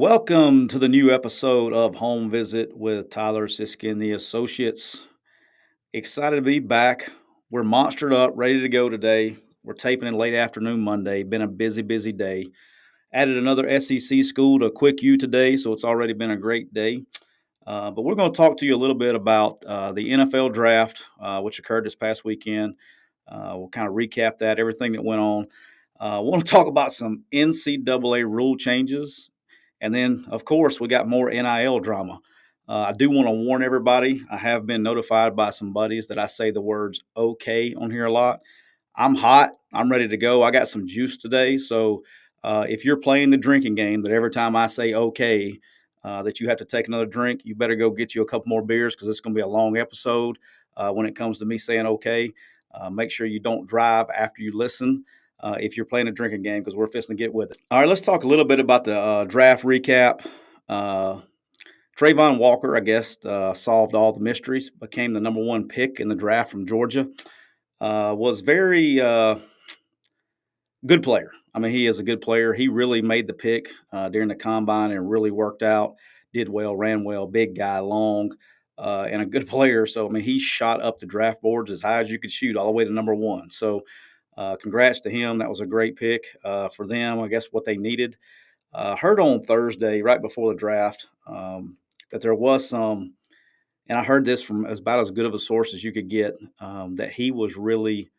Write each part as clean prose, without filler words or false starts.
Welcome to the new episode of Home Visit with Tyler, Siskey, and the Associates. Excited to be back. We're monstered up, ready to go today. We're taping in late afternoon Monday. Been a busy, busy day. Added another SEC school to QwikCut today, so it's already been a great day. But we're going to talk to you a little bit about the NFL draft, which occurred this past weekend. We'll kind of recap that, everything that went on. I want to talk about some NCAA rule changes. And then, of course, we got more NIL drama. I do want to warn everybody. I have been notified by some buddies that I say the words okay on here a lot. I'm hot. I'm ready to go. I got some juice today. So if you're playing the drinking game that every time I say okay, that you have to take another drink, you better go get you a couple more beers because it's going to be a long episode when it comes to me saying okay. Make sure you don't drive after you listen if you're playing a drinking game because we're fixing to get with it. All right, let's talk a little bit about the draft recap. Trayvon Walker, I guess, solved all the mysteries, became the number one pick in the draft from Georgia. Was very good player. I mean, he is a good player. He really made the pick during the combine and really worked out, did well, ran well, big guy, long, and a good player. So, I mean, he shot up the draft boards as high as you could shoot, all the way to number one. So, congrats to him. That was a great pick for them. I guess what they needed. Heard on Thursday, right before the draft, that there was some, and I heard this from about as good of a source as you could get, that he was really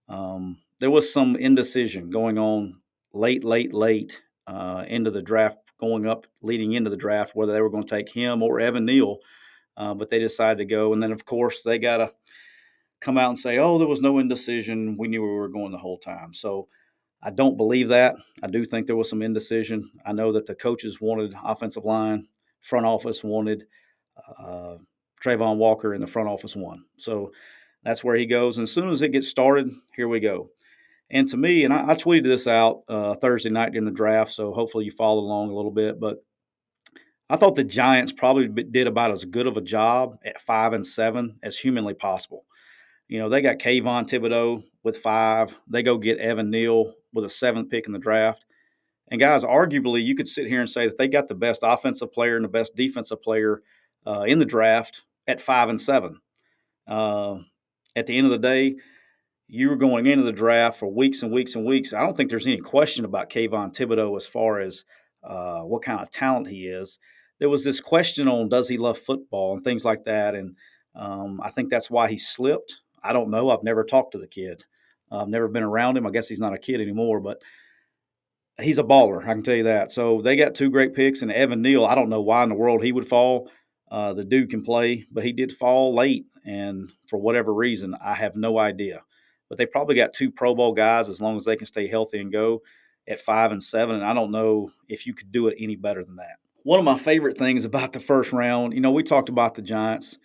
there was some indecision going on late into the draft, going up, leading into the draft, whether they were going to take him or Evan Neal. But they decided to go. And then, of course, they got to come out and say, oh, there was no indecision. We knew where we were going the whole time. So I don't believe that. I do think there was some indecision. I know that the coaches wanted offensive line, front office wanted uh, Trayvon Walker, and the front office won. So that's where he goes. And as soon as it gets started, here we go. And to me, and I tweeted this out Thursday night during the draft, so hopefully you follow along a little bit. But I thought the Giants probably did about as good of a job at 5-7 as humanly possible. You know, they got Kayvon Thibodeau with 5. They go get Evan Neal with a 7th pick in the draft. And guys, arguably, you could sit here and say that they got the best offensive player and the best defensive player in the draft at 5-7. At the end of the day, you were going into the draft for weeks and weeks and weeks. I don't think there's any question about Kayvon Thibodeau as far as what kind of talent he is. There was this question on does he love football and things like that, and I think that's why he slipped. I don't know. I've never talked to the kid. I've never been around him. I guess he's not a kid anymore, but he's a baller. I can tell you that. So they got 2 great picks, and Evan Neal. I don't know why in the world he would fall. The dude can play, but he did fall late, and for whatever reason, I have no idea. But they probably got 2 Pro Bowl guys as long as they can stay healthy and go at 5-7. And I don't know if you could do it any better than that. One of my favorite things about the first round, you know, we talked about the Giants,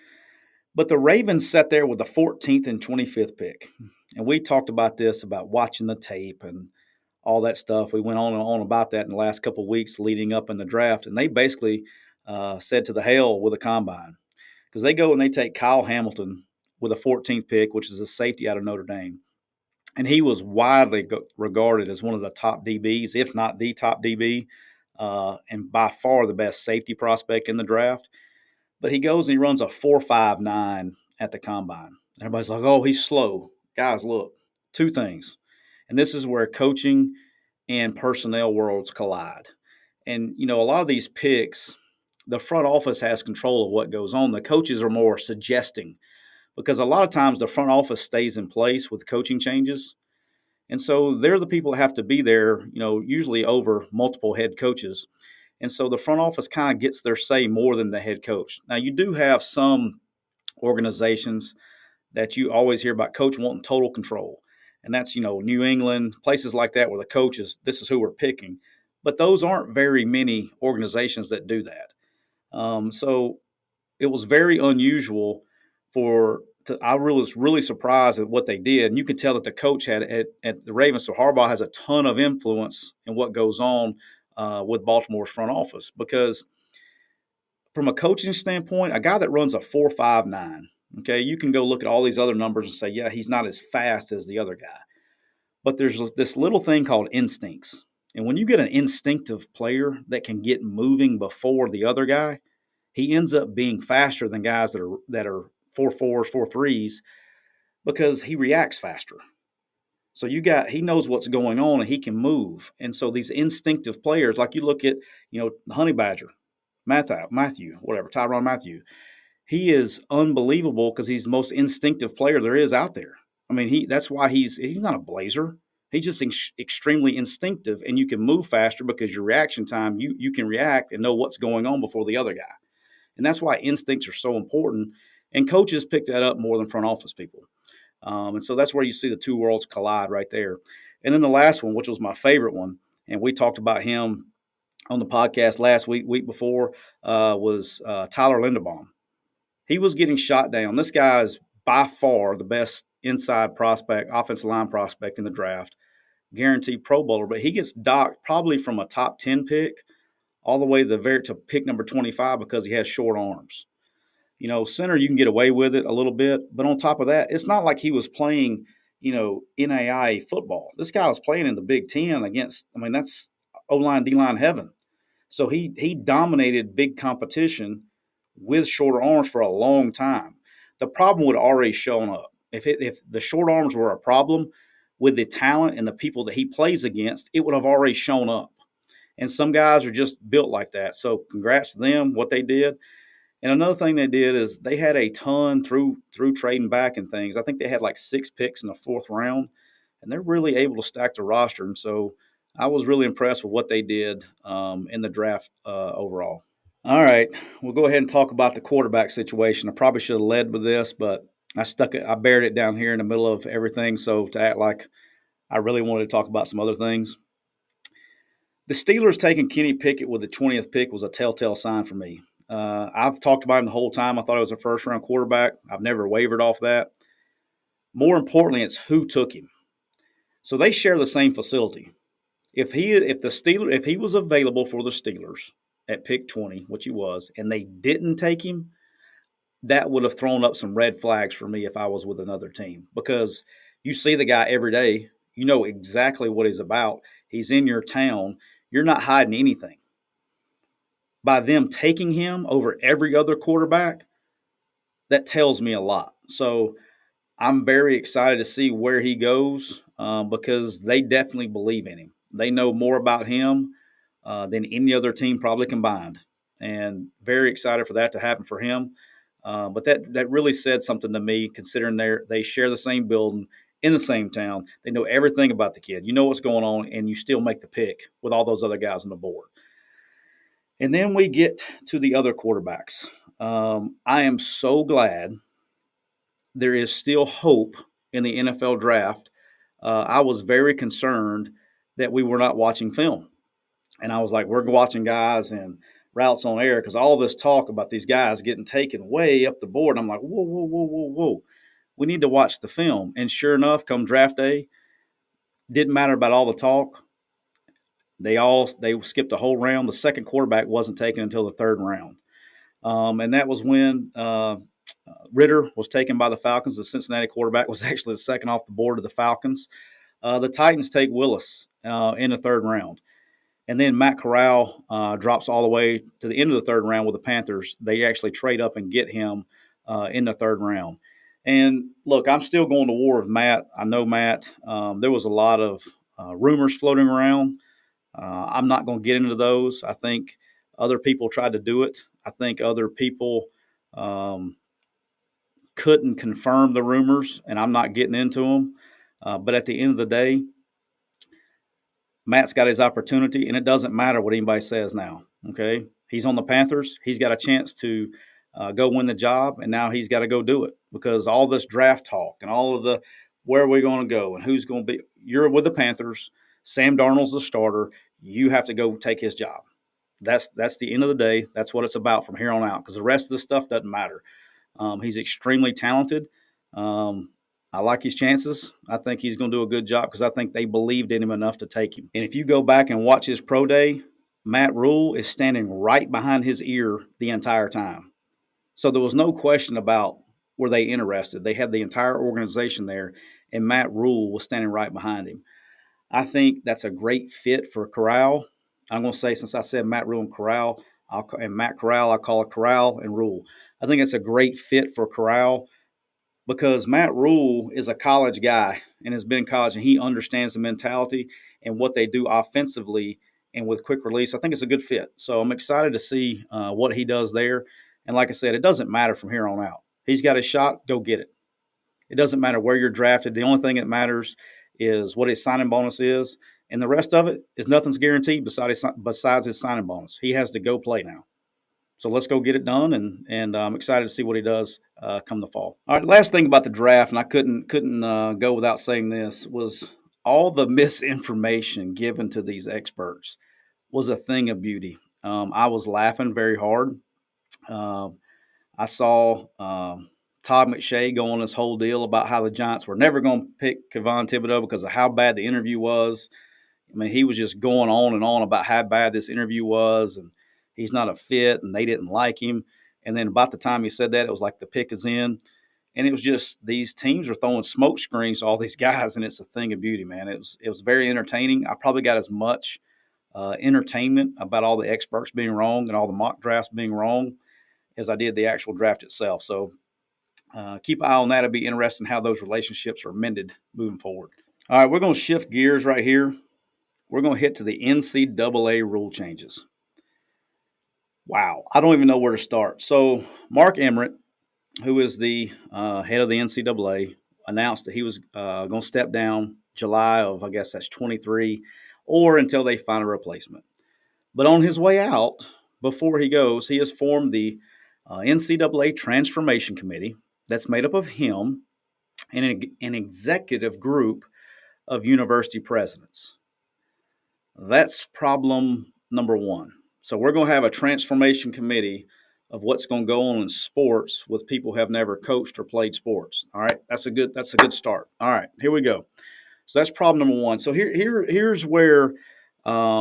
but the Ravens sat there with the 14th and 25th pick. And we talked about this, about watching the tape and all that stuff. We went on and on about that in the last couple of weeks leading up in the draft. And they basically said to the hell with a combine because they go and they take Kyle Hamilton with a 14th pick, which is a safety out of Notre Dame. And he was widely regarded as one of the top DBs, if not the top DB, and by far the best safety prospect in the draft. But he goes and he runs a 4.59 at the combine. Everybody's like, oh, he's slow. Guys, look, 2 things. And this is where coaching and personnel worlds collide. And, you know, a lot of these picks, the front office has control of what goes on. The coaches are more suggesting because a lot of times the front office stays in place with coaching changes. And so they're the people that have to be there, you know, usually over multiple head coaches. And so the front office kind of gets their say more than the head coach. Now, you do have some organizations that you always hear about coach wanting total control. And that's, you know, New England, places like that where the coaches, this is who we're picking. But those aren't very many organizations that do that. So it was very unusual I was really surprised at what they did. And you can tell that the coach had at the Ravens, so Harbaugh has a ton of influence in what goes on with Baltimore's front office because from a coaching standpoint, a guy that runs a 4.59, okay, you can go look at all these other numbers and say, yeah, he's not as fast as the other guy. But there's this little thing called instincts. And when you get an instinctive player that can get moving before the other guy, he ends up being faster than guys that are 4.4s, 4.3s because he reacts faster. So he knows what's going on and he can move. And so these instinctive players, like you look at, the Honey Badger, Matthew, whatever, Tyrann Mathieu, he is unbelievable because he's the most instinctive player there is out there. I mean, that's why he's not a blazer. He's just extremely instinctive, and you can move faster because your reaction time, you can react and know what's going on before the other guy. And that's why instincts are so important. And coaches pick that up more than front office people. And so that's where you see the two worlds collide right there. And then the last one, which was my favorite one, and we talked about him on the podcast last week before, was Tyler Linderbaum. He was getting shot down. This guy is by far the best inside prospect, offensive line prospect in the draft, guaranteed Pro Bowler, but he gets docked probably from a top 10 pick all the way to pick number 25 because he has short arms. Center, you can get away with it a little bit, but on top of that, it's not like he was playing, NAIA football. This guy was playing in the Big Ten that's O-line, D-line heaven. So he dominated big competition with shorter arms for a long time. The problem would already shown up. If the short arms were a problem with the talent and the people that he plays against, it would have already shown up. And some guys are just built like that. So congrats to them, what they did. And another thing they did is they had a ton through trading back and things. I think they had like 6 picks in the 4th round, and they're really able to stack the roster. And so I was really impressed with what they did in the draft overall. All right, we'll go ahead and talk about the quarterback situation. I probably should have led with this, but I buried it down here in the middle of everything. So to act like I really wanted to talk about some other things. The Steelers taking Kenny Pickett with the 20th pick was a telltale sign for me. I've talked about him the whole time. I thought it was a first-round quarterback. I've never wavered off that. More importantly, it's who took him. So they share the same facility. If he was available for the Steelers at pick 20, which he was, and they didn't take him, that would have thrown up some red flags for me if I was with another team, because you see the guy every day. You know exactly what he's about. He's in your town. You're not hiding anything. By them taking him over every other quarterback, that tells me a lot. So I'm very excited to see where he goes because they definitely believe in him. They know more about him than any other team probably combined, and very excited for that to happen for him. But that really said something to me, considering they share the same building in the same town. They know everything about the kid. You know what's going on, and you still make the pick with all those other guys on the board. And then we get to the other quarterbacks. I am so glad there is still hope in the NFL draft. I was very concerned that we were not watching film. And I was like, we're watching guys and routes on air because all this talk about these guys getting taken way up the board. I'm like, whoa, whoa, whoa, whoa, whoa. We need to watch the film. And sure enough, come draft day, didn't matter about all the talk. They skipped a whole round. The second quarterback wasn't taken until the 3rd round. And that was when Ritter was taken by the Falcons. The Cincinnati quarterback was actually the second off the board of the Falcons. The Titans take Willis in the 3rd round. And then Matt Corral drops all the way to the end of the 3rd round with the Panthers. They actually trade up and get him in the 3rd round. And look, I'm still going to war with Matt. I know Matt. There was a lot of rumors floating around. I'm not going to get into those. I think other people tried to do it. I think other people couldn't confirm the rumors, and I'm not getting into them. But at the end of the day, Matt's got his opportunity, and it doesn't matter what anybody says now, okay? He's on the Panthers. He's got a chance to go win the job, and now he's got to go do it because all this draft talk and all of the where are we going to go and who's going to be – you're with the Panthers. Sam Darnold's the starter. You have to go take his job. That's the end of the day. That's what it's about from here on out because the rest of the stuff doesn't matter. He's extremely talented. I like his chances. I think he's going to do a good job because I think they believed in him enough to take him. And if you go back and watch his pro day, Matt Rule is standing right behind his ear the entire time. So there was no question about were they interested. They had the entire organization there, and Matt Rule was standing right behind him. I think that's a great fit for Corral. I'm going to say, since I said Matt Rule and Corral, and Matt Corral, I call it Corral and Rule. I think it's a great fit for Corral because Matt Rule is a college guy and has been in college, and he understands the mentality and what they do offensively and with quick release. I think it's a good fit. So I'm excited to see what he does there. And like I said, it doesn't matter from here on out. He's got a shot, go get it. It doesn't matter where you're drafted. The only thing that matters is what his signing bonus is, and the rest of it is nothing's guaranteed besides his signing bonus. He has to go play now. So let's go get it done, and I'm excited to see what he does come the fall. All right, last thing about the draft, and I couldn't go without saying this, was all the misinformation given to these experts was a thing of beauty. I was laughing very hard. Uh, I saw Todd McShay go on this whole deal about how the Giants were never going to pick Kayvon Thibodeaux because of how bad the interview was. I mean, he was just going on and on about how bad this interview was, and he's not a fit, and they didn't like him. And then about the time he said that, it was like the pick is in. And it was just these teams are throwing smoke screens to all these guys, and it's a thing of beauty, man. It was very entertaining. I probably got as much entertainment about all the experts being wrong and all the mock drafts being wrong as I did the actual draft itself. So keep an eye on that. It'll be interesting how those relationships are mended moving forward. All right, we're going to shift gears right here. We're going to hit to the NCAA rule changes. Wow, I don't even know where to start. So Mark Emmert, who is the head of the NCAA, announced that he was going to step down July of, I guess that's 23, or until they find a replacement. But on his way out, before he goes, he has formed the NCAA Transformation Committee that's made up of him and an executive group of university presidents. That's problem number one. So we're going to have a transformation committee of what's going to go on in sports with people who have never coached or played sports. All right, that's a good start. All right, here we go. So that's problem number one. So here's where we're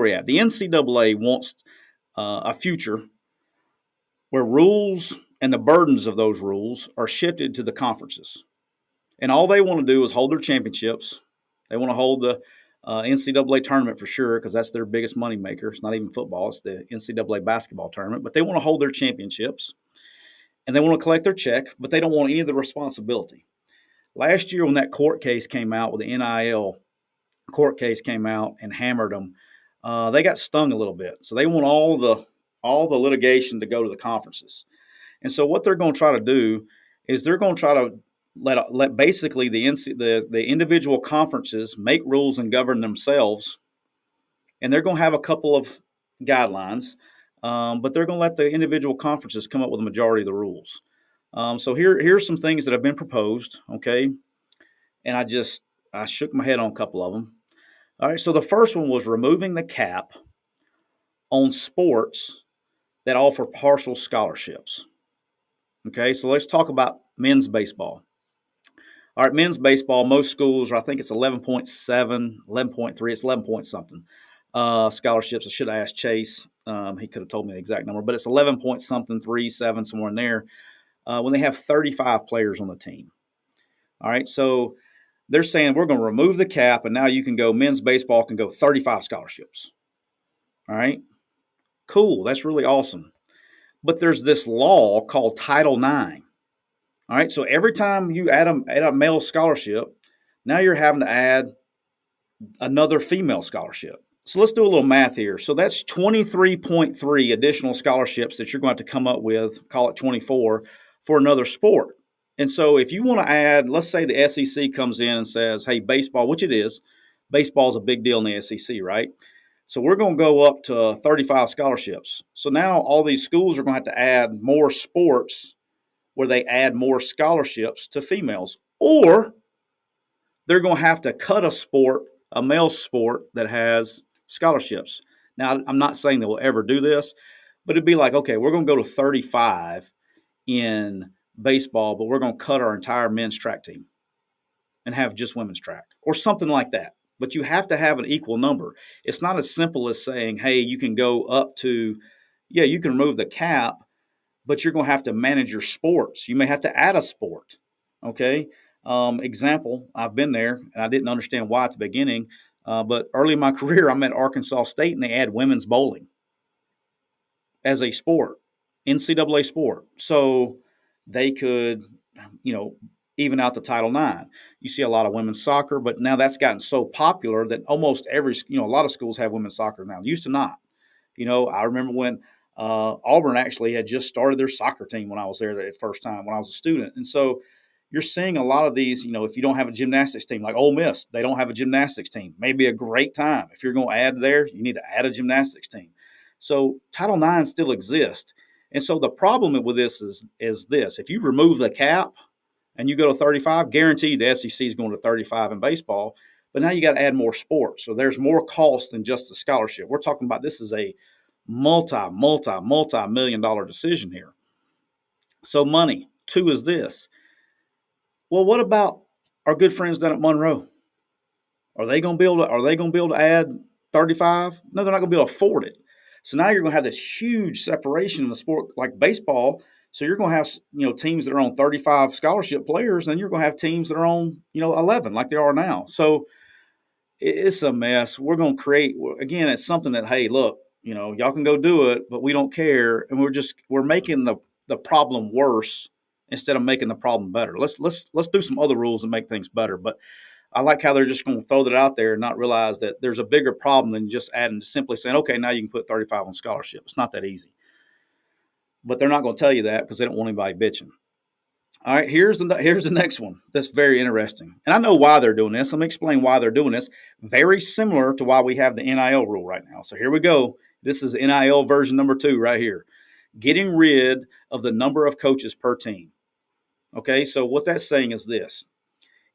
at. The NCAA wants a future where rules and the burdens of those rules are shifted to the conferences. And all they want to do is hold their championships. They want to hold the NCAA tournament for sure because that's their biggest moneymaker. It's not even football. It's the NCAA basketball tournament. But they want to hold their championships, and they want to collect their check, but they don't want any of the responsibility. Last year when that court case came out, with the NIL court case came out and hammered them, they got stung a little bit. So they want all the litigation to go to the conferences. And so what they're going to try to do is they're going to try to let basically the individual conferences make rules and govern themselves, and they're going to have a couple of guidelines, but they're going to let the individual conferences come up with a majority of the rules. So here's some things that have been proposed, okay, and I shook my head on a couple of them. All right, so the first one was removing the cap on sports that offer partial scholarships. Okay, so let's talk about men's baseball. All right, men's baseball, most schools are, I think it's 11.7, 11.3, it's 11 point something scholarships. I should have asked Chase. He could have told me the exact number, but it's 11 point something, 3, 7, somewhere in there, when they have 35 players on the team. All right, so they're saying we're going to remove the cap, and now you can go, men's baseball can go 35 scholarships. All right, cool, that's really awesome. But there's this law called Title IX. All right, so every time you add a male scholarship, now you're having to add another female scholarship. So let's do a little math here. So that's 23.3 additional scholarships that you're going to have to come up with, call it 24, for another sport. And so if you want to add, let's say the SEC comes in and says, hey, baseball, which it is, baseball is a big deal in the SEC, right? So we're going to go up to 35 scholarships. So now all these schools are going to have to add more sports where they add more scholarships to females, or they're going to have to cut a male sport that has scholarships. Now, I'm not saying they will ever do this, but it'd be like, okay, we're going to go to 35 in baseball, but we're going to cut our entire men's track team and have just women's track or something like that. But you have to have an equal number. It's not as simple as saying, hey, you can go up to, yeah, you can remove the cap, but you're going to have to manage your sports. You may have to add a sport, okay? Example, I've been there, and I didn't understand why at the beginning, but early in my career, I'm at Arkansas State, and they had women's bowling as a sport, NCAA sport. So they could, you know, even out the Title IX. You see a lot of women's soccer, but now that's gotten so popular that almost every, a lot of schools have women's soccer now. Used to not. I remember when Auburn actually had just started their soccer team when I was there the first time when I was a student. And so you're seeing a lot of these, if you don't have a gymnastics team, like Ole Miss, they don't have a gymnastics team. Maybe a great time. If you're going to add there, you need to add a gymnastics team. So Title IX still exists. And so the problem with this is this. If you remove the cap and you go to 35, guaranteed the SEC is going to 35 in baseball. But now you got to add more sports. So there's more cost than just the scholarship. We're talking about this is a multi-million-dollar decision here. So money. Two is this. Well, what about our good friends down at Monroe? Are they going to be able to add 35? No, they're not going to be able to afford it. So now you're going to have this huge separation in the sport like baseball. So you're going to have teams that are on 35 scholarship players, and you're going to have teams that are on 11 like they are now. So it's a mess. We're going to create again. It's something that hey, look, y'all can go do it, but we don't care, and we're making the problem worse instead of making the problem better. Let's do some other rules and make things better. But I like how they're just going to throw that out there and not realize that there's a bigger problem than just simply saying, okay, now you can put 35 on scholarship. It's not that easy. But they're not going to tell you that because they don't want anybody bitching. All right, here's the next one. That's very interesting. And I know why they're doing this. Let me explain why they're doing this. Very similar to why we have the NIL rule right now. So here we go. This is NIL version number 2 right here. Getting rid of the number of coaches per team. Okay, so what that's saying is this.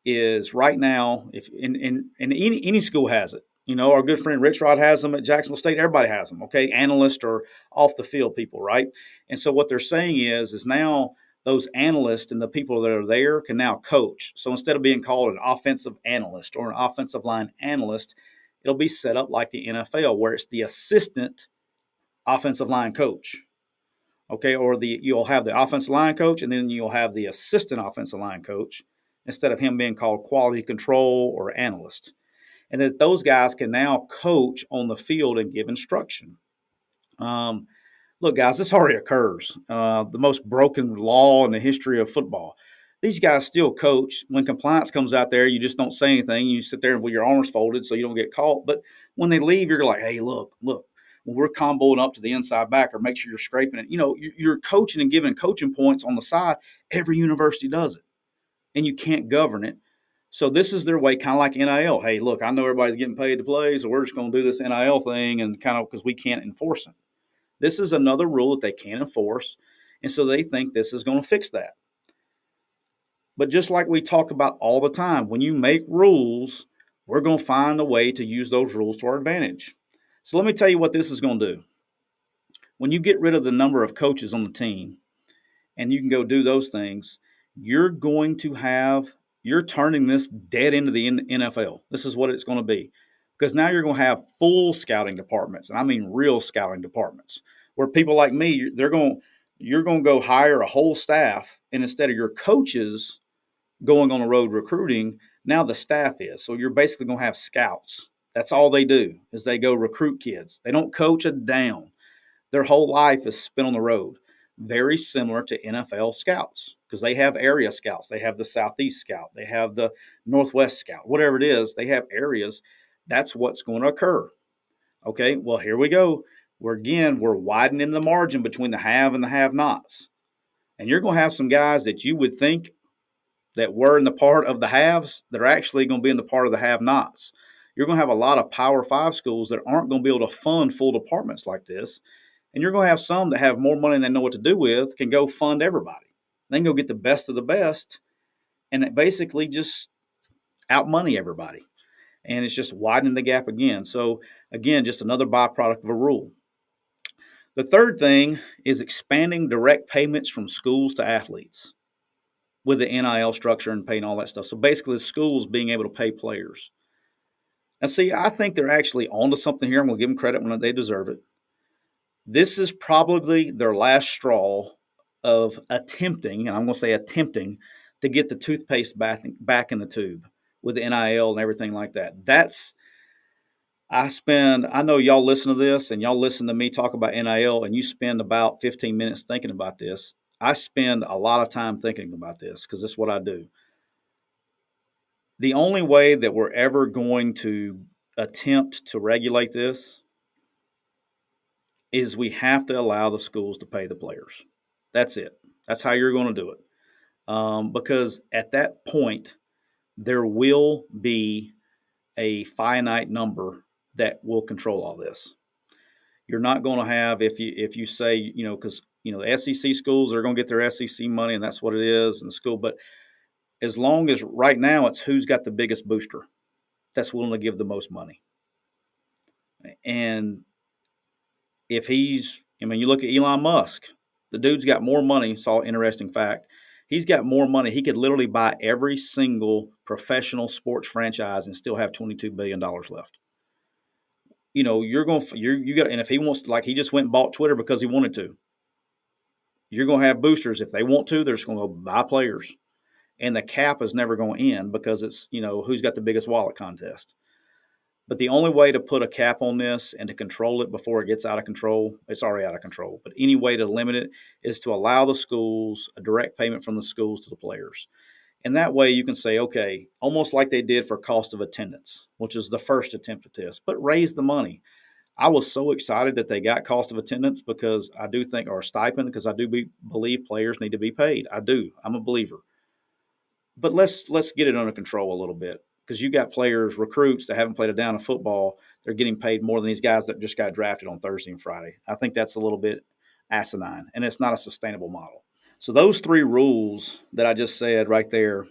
Is right now, if in any school has it. Our good friend Rich Rod has them at Jacksonville State. Everybody has them, okay? Analysts or off the field people, right? And so what they're saying is now those analysts and the people that are there can now coach. So instead of being called an offensive analyst or an offensive line analyst, it'll be set up like the NFL where it's the assistant offensive line coach. Okay, or you'll have the offensive line coach and then you'll have the assistant offensive line coach instead of him being called quality control or analyst. And that those guys can now coach on the field and give instruction. Look, guys, this already occurs. The most broken law in the history of football. These guys still coach. When compliance comes out there, you just don't say anything. You sit there with your arms folded so you don't get caught. But when they leave, you're like, hey, look, when we're comboing up to the inside backer, make sure you're scraping it. You're coaching and giving coaching points on the side. Every university does it. And you can't govern it. So this is their way, kind of like NIL. Hey, look, I know everybody's getting paid to play, so we're just going to do this NIL thing and kind of because we can't enforce it. This is another rule that they can't enforce, and so they think this is going to fix that. But just like we talk about all the time, when you make rules, we're going to find a way to use those rules to our advantage. So let me tell you what this is going to do. When you get rid of the number of coaches on the team and you can go do those things, you're turning this dead into the NFL. This is what it's going to be. Because now you're going to have full scouting departments, and I mean real scouting departments, where people like me, you're going to go hire a whole staff, and instead of your coaches going on the road recruiting, now the staff is. So you're basically going to have scouts. That's all they do is they go recruit kids. They don't coach a down. Their whole life is spent on the road. Very similar to NFL scouts because they have area scouts. They have the Southeast scout. They have the Northwest scout. Whatever it is, they have areas. That's what's going to occur. Okay, well, here we go. We're widening the margin between the have and the have-nots. And you're going to have some guys that you would think that were in the part of the haves that are actually going to be in the part of the have-nots. You're going to have a lot of Power 5 schools that aren't going to be able to fund full departments like this. And you're going to have some that have more money than they know what to do with, can go fund everybody. They can go get the best of the best, and it basically just outmoney everybody. And it's just widening the gap again. So, again, just another byproduct of a rule. The third thing is expanding direct payments from schools to athletes with the NIL structure and paying all that stuff. So, basically, the schools being able to pay players. Now, see, I think they're actually onto something here. I'm going to give them credit when they deserve it. This is probably their last straw of attempting, and I'm going to say attempting, to get the toothpaste back in the tube with the NIL and everything like that. I know y'all listen to this and y'all listen to me talk about NIL and you spend about 15 minutes thinking about this. I spend a lot of time thinking about this because this is what I do. The only way that we're ever going to attempt to regulate this is we have to allow the schools to pay the players. That's it. That's how you're going to do it. Because at that point, there will be a finite number that will control all this. You're not going to have if you say because the SEC schools are going to get their SEC money and that's what it is in the school. But as long as right now it's who's got the biggest booster that's willing to give the most money, and if you look at Elon Musk, the dude's got more money. Saw an interesting fact. He's got more money. He could literally buy every single professional sports franchise and still have $22 billion left. And if he wants to, like he just went and bought Twitter because he wanted to, you're going to have boosters. If they want to, they're just going to go buy players. And the cap is never going to end because it's, who's got the biggest wallet contest. But the only way to put a cap on this and to control it before it gets out of control, it's already out of control. But any way to limit it is to allow the schools a direct payment from the schools to the players. And that way you can say, okay, almost like they did for cost of attendance, which is the first attempt at this, but raise the money. I was so excited that they got cost of attendance because I do think, or a stipend, because I do believe players need to be paid. I do. I'm a believer. But let's get it under control a little bit because you got players, recruits that haven't played a down of football. They're getting paid more than these guys that just got drafted on Thursday and Friday. I think that's a little bit asinine, and it's not a sustainable model. So those three rules that I just said right there,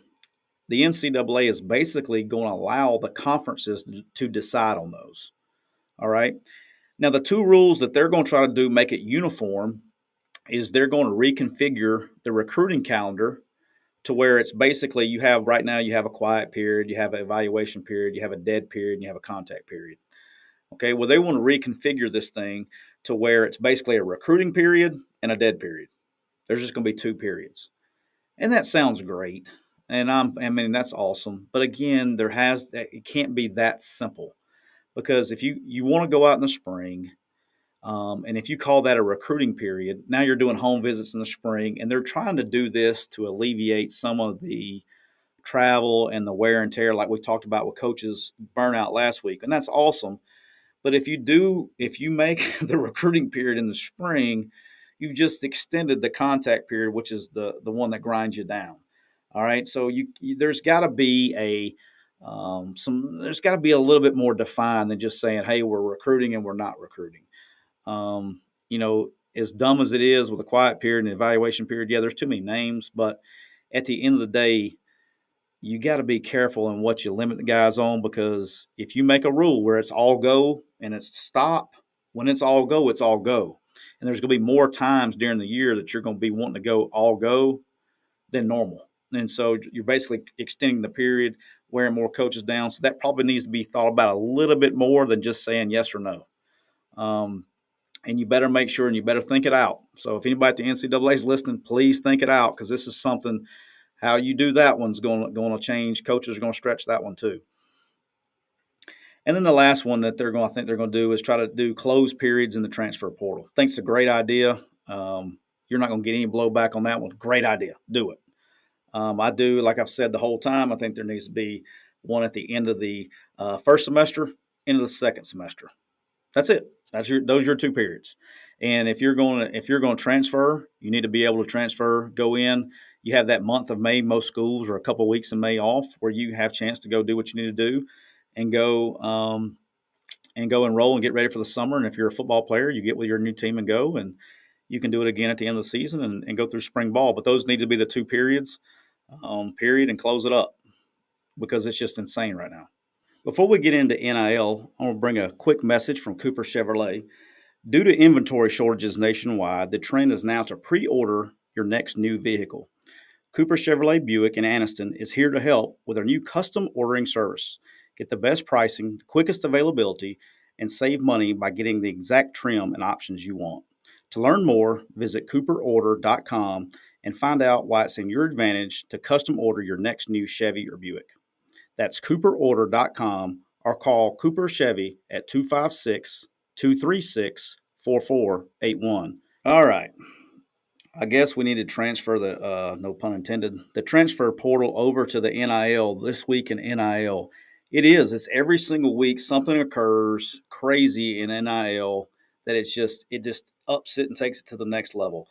the NCAA is basically going to allow the conferences to decide on those. All right. Now, the two rules that they're going to try to do make it uniform is they're going to reconfigure the recruiting calendar to where it's basically you have a quiet period, you have an evaluation period, you have a dead period, and you have a contact period. Okay, well, they want to reconfigure this thing to where it's basically a recruiting period and a dead period. There's just going to be two periods. And that sounds great. And that's awesome. But again, it can't be that simple because if you want to go out in the spring, and if you call that a recruiting period, now you're doing home visits in the spring, and they're trying to do this to alleviate some of the travel and the wear and tear, like we talked about with coaches burnout last week, and that's awesome. But if you make the recruiting period in the spring, you've just extended the contact period, which is the one that grinds you down. All right, so there's got to be there's got to be a little bit more defined than just saying, hey, we're recruiting and we're not recruiting. As dumb as it is with a quiet period and evaluation period, yeah, there's too many names, but at the end of the day, you got to be careful in what you limit the guys on, because if you make a rule where it's all go and it's stop, when it's all go, it's all go. And there's going to be more times during the year that you're going to be wanting to go all go than normal. And so you're basically extending the period, wearing more coaches down. So that probably needs to be thought about a little bit more than just saying yes or no. And you better make sure and you better think it out. So if anybody at the NCAA is listening, please think it out, because this is something, how you do that one's going to change. Coaches are going to stretch that one too. And then the last one that they're going to do is try to do closed periods in the transfer portal. I think it's a great idea. You're not going to get any blowback on that one. Great idea. Do it. I do, like I've said the whole time, I think there needs to be one at the end of the first semester, into the second semester. That's it. Those are your two periods. And if you're going to transfer, you need to be able to transfer, go in. You have that month of May, most schools, or a couple of weeks in May off, where you have a chance to go do what you need to do and go enroll and get ready for the summer. And if you're a football player, you get with your new team and go, and you can do it again at the end of the season and go through spring ball. But those need to be the two periods, period, and close it up, because it's just insane right now. Before we get into NIL, I want to bring a quick message from Cooper Chevrolet. Due to inventory shortages nationwide, the trend is now to pre-order your next new vehicle. Cooper Chevrolet Buick in Anniston is here to help with our new custom ordering service. Get the best pricing, the quickest availability, and save money by getting the exact trim and options you want. To learn more, visit cooperorder.com and find out why it's in your advantage to custom order your next new Chevy or Buick. That's cooperorder.com or call Cooper Chevy at 256 236 4481. All right. I guess we need to transfer the, no pun intended, the transfer portal over to the NIL this week in NIL. It's every single week something occurs crazy in NIL that it just ups it and takes it to the next level.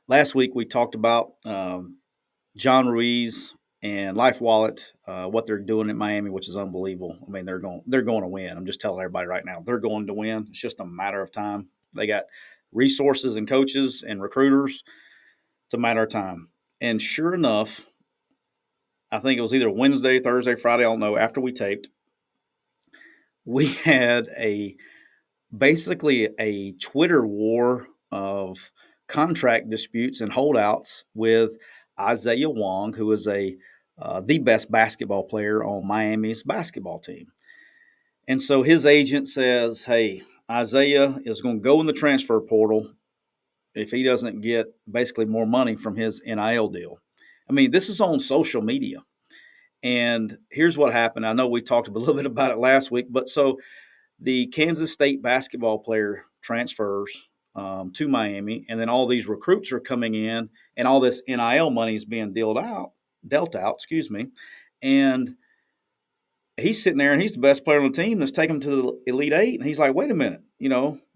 Last week we talked about John Ruiz and Life Wallet, what they're doing in Miami, which is unbelievable. I mean, they're going to win. I'm just telling everybody right now, they're going to win. It's just a matter of time. They got resources and coaches and recruiters. It's a matter of time. And sure enough, I think it was either Wednesday, Thursday, Friday, I don't know, after we taped, we had basically a Twitter war of contract disputes and holdouts with Isaiah Wong, who is the best basketball player on Miami's basketball team. And so his agent says, hey, Isaiah is going to go in the transfer portal if he doesn't get basically more money from his NIL deal. I mean, this is on social media. And here's what happened. I know we talked a little bit about it last week, but so the Kansas State basketball player transfers to Miami, and then all these recruits are coming in, and all this NIL money is being dealt out, and he's sitting there, and he's the best player on the team. Let's take him to the Elite Eight, and he's like, "Wait a minute,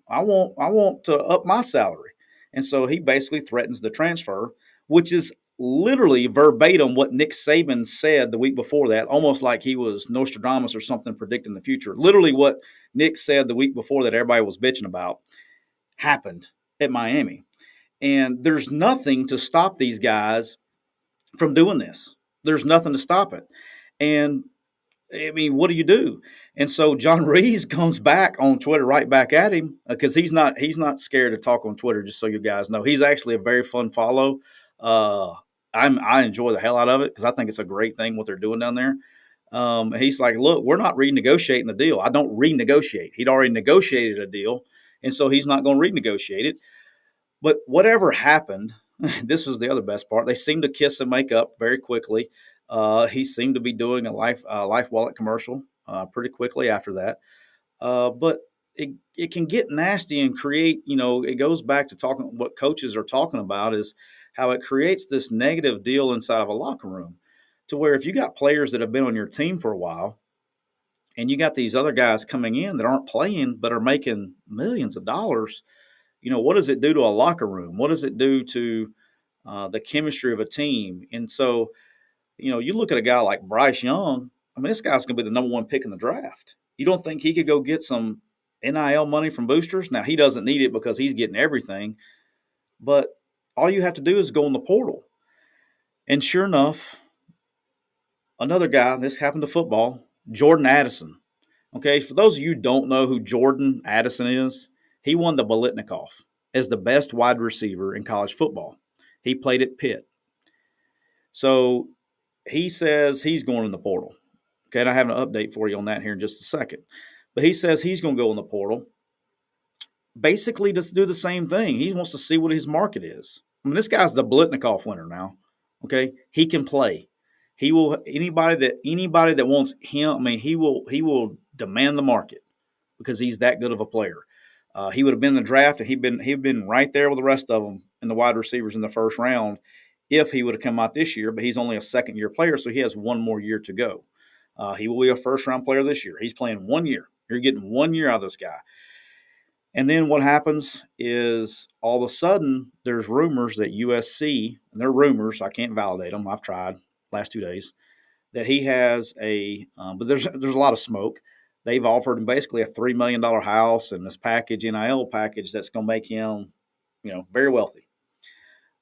I want to up my salary," and so he basically threatens the transfer, which is literally verbatim what Nick Saban said the week before that, almost like he was Nostradamus or something predicting the future. Literally what Nick said the week before that everybody was bitching about happened at Miami. And there's nothing to stop these guys from doing this. There's nothing to stop it. And I mean, what do you do? And so John Rees comes back on Twitter right back at him because he's not scared to talk on Twitter. Just so you guys know, he's actually a very fun follow. I enjoy the hell out of it because I think it's a great thing what they're doing down there. He's like, look, we're not renegotiating the deal. I don't renegotiate. He'd already negotiated a deal, and so he's not going to renegotiate it. But whatever happened, this was the other best part. They seemed to kiss and make up very quickly. He seemed to be doing a Life Wallet commercial pretty quickly after that. But it can get nasty and create, it goes back to talking what coaches are talking about is how it creates this negative deal inside of a locker room to where if you got players that have been on your team for a while and you got these other guys coming in that aren't playing but are making millions of dollars, what does it do to a locker room? What does it do to the chemistry of a team? And so, you look at a guy like Bryce Young. I mean, this guy's going to be the number one pick in the draft. You don't think he could go get some NIL money from boosters? Now, he doesn't need it because he's getting everything. But all you have to do is go in the portal. And sure enough, another guy, this happened to football, Jordan Addison. Okay, for those of you who don't know who Jordan Addison is, he won the Biletnikoff as the best wide receiver in college football. He played at Pitt. So he says he's going in the portal. Okay, and I have an update for you on that here in just a second. But he says he's going to go in the portal. Basically, just do the same thing. He wants to see what his market is. I mean, this guy's the Biletnikoff winner now. Okay, he can play. He will anybody that wants him. I mean, he will demand the market because he's that good of a player. He would have been in the draft, and he'd been right there with the rest of them in the wide receivers in the first round if he would have come out this year. But he's only a second-year player, so he has one more year to go. He will be a first-round player this year. He's playing 1 year. You're getting 1 year out of this guy. And then what happens is all of a sudden there's rumors that USC, and they're rumors, I can't validate them, I've tried last 2 days, that he has but there's a lot of smoke. They've offered him basically a $3 million house and this package, NIL package, that's going to make him, very wealthy.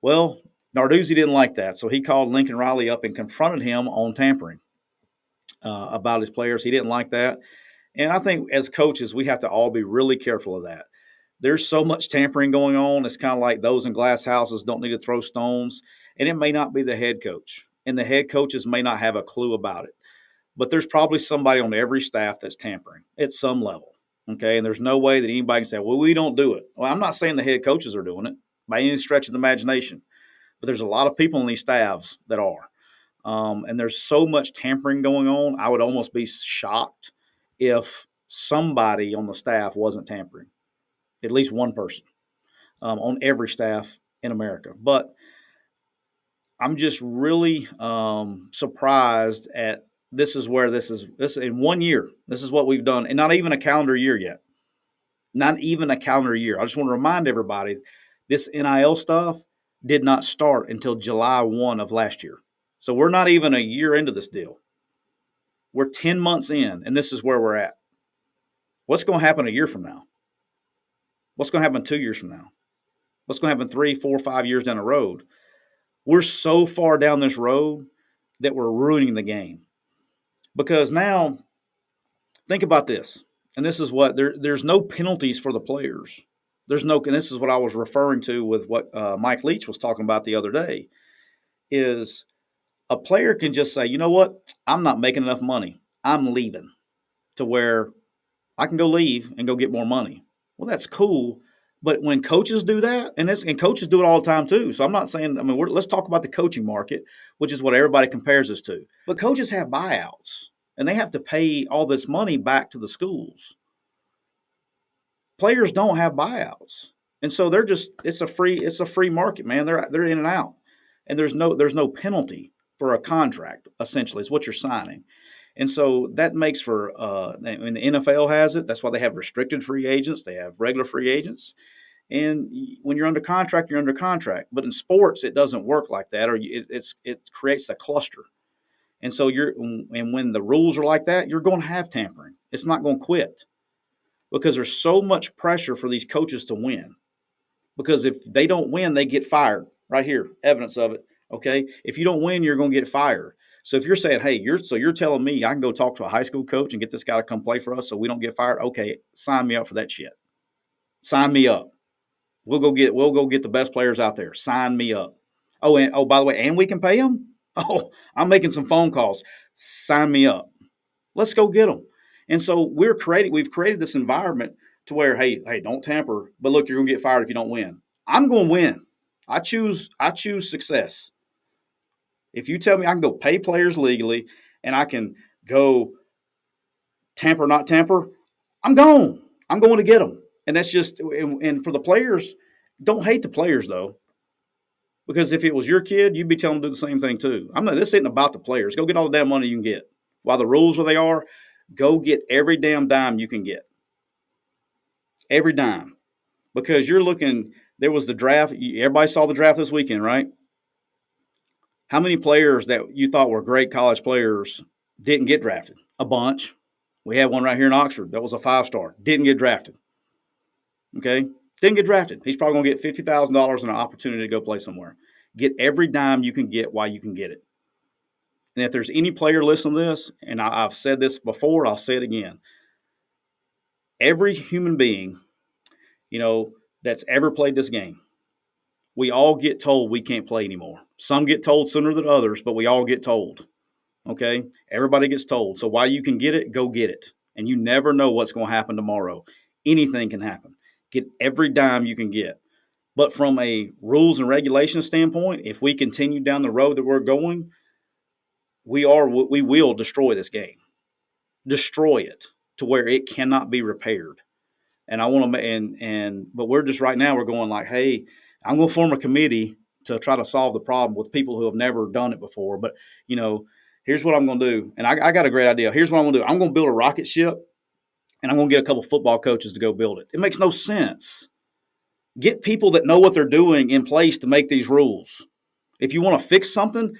Well, Narduzzi didn't like that, so he called Lincoln Riley up and confronted him on tampering about his players. He didn't like that. And I think as coaches, we have to all be really careful of that. There's so much tampering going on. It's kind of like those in glass houses don't need to throw stones. And it may not be the head coach. And the head coaches may not have a clue about it. But there's probably somebody on every staff that's tampering at some level. Okay. And there's no way that anybody can say, well, we don't do it. Well, I'm not saying the head coaches are doing it. by any stretch of the imagination. But there's a lot of people in these staffs that are. And there's so much tampering going on. I would almost be shocked if somebody on the staff wasn't tampering, at least one person on every staff in America. But I'm just really surprised at this is where this is in 1 year. This is what we've done, and not even a calendar year yet. Not even a calendar year. I just want to remind everybody this NIL stuff did not start until July 1 of last year. So we're not even a year into this deal. We're 10 months in, and this is where we're at. What's going to happen a year from now? What's going to happen 2 years from now? What's going to happen 3, 4, 5 years down the road? We're so far down this road that we're ruining the game. Because now, think about this, and this is what there's no penalties for the players. There's no, and this is what I was referring to with what Mike Leach was talking about the other day, is a player can just say, you know what, I'm not making enough money. I'm leaving, to where I can go leave and go get more money. Well, that's cool. But when coaches do that, and coaches do it all the time too. So I'm not saying, let's talk about the coaching market, which is what everybody compares us to. But coaches have buyouts, and they have to pay all this money back to the schools. Players don't have buyouts, and so it's a free market, man. They're in and out, and there's no penalty for a contract. Essentially, is what you're signing. And so that makes for, and the NFL has it. That's why they have restricted free agents. They have regular free agents. And when you're under contract, you're under contract. But in sports, it doesn't work like that, or it creates a cluster. And so when the rules are like that, you're going to have tampering. It's not going to quit because there's so much pressure for these coaches to win. Because if they don't win, they get fired. Right here, evidence of it. Okay, if you don't win, you're going to get fired. So if you're saying, hey, you're telling me I can go talk to a high school coach and get this guy to come play for us so we don't get fired? Okay, sign me up for that shit. Sign me up. We'll go get the best players out there. Sign me up. Oh, by the way, and we can pay them? Oh, I'm making some phone calls. Sign me up. Let's go get them. And so we've created this environment to where, hey, don't tamper, but look, you're going to get fired if you don't win. I'm going to win. I choose success. If you tell me I can go pay players legally and I can go tamper, not tamper, I'm going to get them. And that's just, and for the players, don't hate the players though, because if it was your kid, you'd be telling them to do the same thing too. This isn't about the players. Go get all the damn money you can get. While the rules where they are, go get every damn dime you can get. Every dime. Because there was the draft. Everybody saw the draft this weekend, right? How many players that you thought were great college players didn't get drafted? A bunch. We had one right here in Oxford that was a 5-star. Didn't get drafted. Okay? Didn't get drafted. He's probably going to get $50,000 and an opportunity to go play somewhere. Get every dime you can get while you can get it. And if there's any player listening to this, and I've said this before, I'll say it again. Every human being, that's ever played this game, we all get told we can't play anymore. Some get told sooner than others, but we all get told. Okay? Everybody gets told. So while you can get it, go get it. And you never know what's going to happen tomorrow. Anything can happen. Get every dime you can get. But from a rules and regulations standpoint, if we continue down the road that we're going, we will destroy this game. Destroy it to where it cannot be repaired. And I want to, but we're just right now, we're going like, hey, I'm going to form a committee to try to solve the problem with people who have never done it before. But, here's what I'm going to do. And I got a great idea. Here's what I'm going to do. I'm going to build a rocket ship, and I'm going to get a couple football coaches to go build it. It makes no sense. Get people that know what they're doing in place to make these rules. If you want to fix something,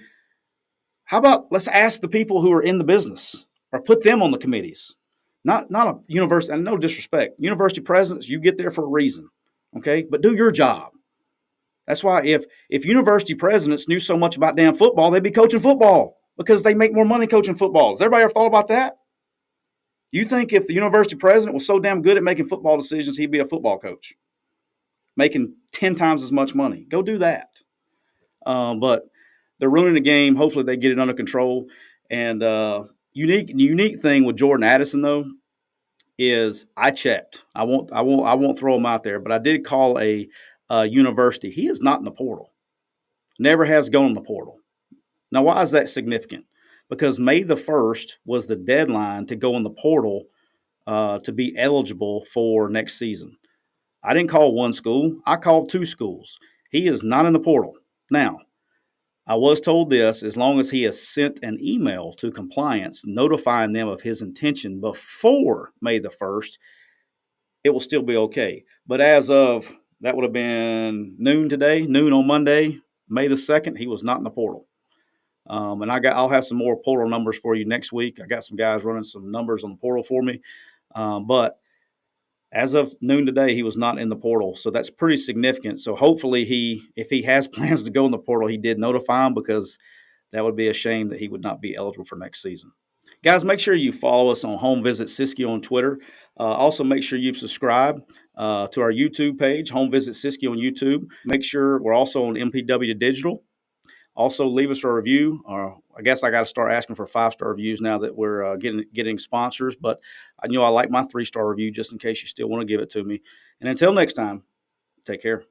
how about let's ask the people who are in the business or put them on the committees. Not a university, and no disrespect. University presidents, you get there for a reason, okay? But do your job. That's why if university presidents knew so much about damn football, they'd be coaching football because they make more money coaching football. Has everybody ever thought about that? You think if the university president was so damn good at making football decisions, he'd be a football coach, making 10 times as much money? Go do that. But they're ruining the game. Hopefully they get it under control. And unique thing with Jordan Addison though is I checked. I won't throw him out there, but I did call a university. He is not in the portal. Never has gone in the portal. Now, why is that significant? Because May the 1st was the deadline to go in the portal to be eligible for next season. I didn't call one school. I called two schools. He is not in the portal. Now, I was told this: as long as he has sent an email to compliance notifying them of his intention before May the 1st, it will still be okay. But as of that would have been noon today, noon on Monday, May the 2nd, he was not in the portal. And I'll have some more portal numbers for you next week. I got some guys running some numbers on the portal for me. But as of noon today, he was not in the portal. So that's pretty significant. So hopefully if he has plans to go in the portal, he did notify him, because that would be a shame that he would not be eligible for next season. Guys, make sure you follow us on Home Visit Siskey on Twitter. Also, make sure you subscribe to our YouTube page, Home Visit Siskey on YouTube. Make sure we're also on MPW Digital. Also, leave us a review. I guess I got to start asking for 5-star reviews now that we're getting sponsors. But I like my 3-star review, just in case you still want to give it to me. And until next time, take care.